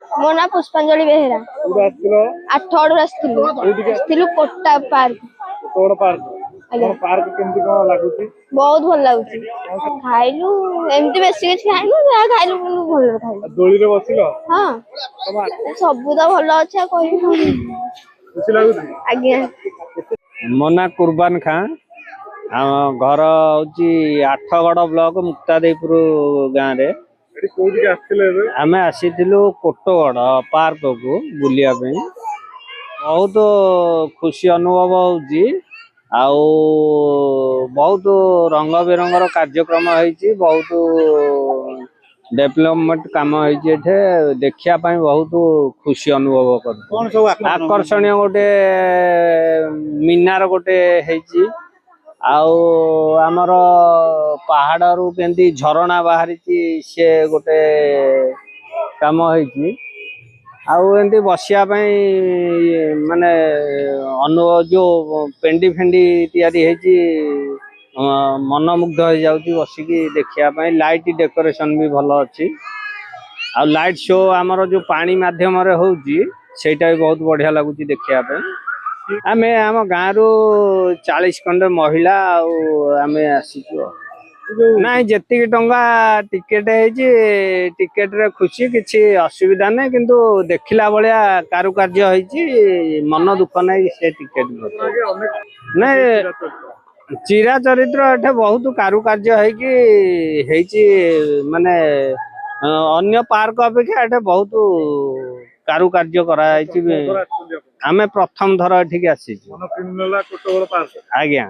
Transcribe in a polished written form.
ମୋ ନାଁ ପୁଷ୍ପାଞ୍ଜଳି ବେହେରା। ଆଠଗଡରୁ ଆସିଥିଲୁ କୋଟା ପାର୍କ। ବହୁତ ଭଲ ଲାଗୁଛି। ଖାଇଲୁ ଏମିତି ବେଶୀ କିଛି ଖାଇନୁ, ଯାହା ଖାଇଲୁ ଭଲ ଖାଇଲୁ। ଦୋଳିରେ ବସିଲ? ହଁ ସବୁ ତ ଭଲ ଅଛି ଆଉ କହିବି। ଖୁସି ଲାଗୁଛି? ଆଜ୍ଞା। ମୋ ନାଁ କୁର୍ବାନ ଖାଁ। ଆମ ଘର ହଉଛି ଆଠଗଡ଼ ବ୍ଲକ ମୁକ୍ତାଦେଇପୁର ଗାଁରେ। ଆମେ ଆସିଥିଲୁ କୋଟଗଡ଼ ପାର୍କକୁ ବୁଲିବା ପାଇଁ। ବହୁତ ଖୁସି ଅନୁଭବ ହଉଛି। ଆଉ ବହୁତ ରଙ୍ଗ ବେରଙ୍ଗର କାର୍ଯ୍ୟକ୍ରମ ହେଇଛି। ବହୁତ ଡେଭଲପମେଣ୍ଟ କାମ ହେଇଛି। ଏଠି ଦେଖିବା ପାଇଁ ବହୁତ ଖୁସି ଅନୁଭବ କରୁଛୁ। ଆକର୍ଷଣୀୟ ଗୋଟେ ମିନାର ଗୋଟେ ହେଇଛି। ଆଉ ଆମର ପାହାଡରୁ କେମିତି ଝରଣା ବାହାରିଛି ସେ ଗୋଟେ କାମ ହେଇଛି। ଆଉ ଏମିତି ବସିବା ପାଇଁ ମାନେ ଯୋଉ ପେଣ୍ଡି ଫେଣ୍ଡି ତିଆରି ହେଇଛି, ମନମୁଗ୍ଧ ହେଇଯାଉଛି ବସିକି ଦେଖିବା ପାଇଁ। ଲାଇଟ୍ ଡେକୋରେସନ ବି ଭଲ ଅଛି। ଆଉ ଲାଇଟ୍ ଶୋ ଆମର ଯୋଉ ପାଣି ମାଧ୍ୟମରେ ହଉଛି, ସେଇଟା ବି ବହୁତ ବଢିଆ ଲାଗୁଛି ଦେଖିବା ପାଇଁ। ଆମେ ଆମ ଗାଁରୁ 40 ଖଣ୍ଡେ ମହିଳା ଆଉ ଆମେ ଆସିଛୁ। ନାଇଁ ଯେତିକି ଟଙ୍କା ଟିକେଟ ହେଇଛି, ଟିକେଟରେ ଖୁସି, କିଛି ଅସୁବିଧା ନାହିଁ। କିନ୍ତୁ ଦେଖିଲା ଭଳିଆ କାରୁକାର୍ଯ୍ୟ ହେଇଛି, ମନ ଦୁଃଖ ନାହିଁ ସେ ଟିକେଟ ନାଇଁ। ଚିରା ଚରିତ୍ର ଏଠି ବହୁତ କାରୁକାର୍ଯ୍ୟ ହେଇଛି। ମାନେ ଅନ୍ୟ ପାର୍କ ଅପେକ୍ଷା ଏଠି ବହୁତ କାରୁକାର୍ଯ୍ୟ କରାଯାଇଛି। ଆମେ ପ୍ରଥମ ଥର ଏଠିକି ଆସିଛୁ। ମନ କିଣିନେଲା କୋଟଗଡ଼ ପାର୍କ। ଆଜ୍ଞା।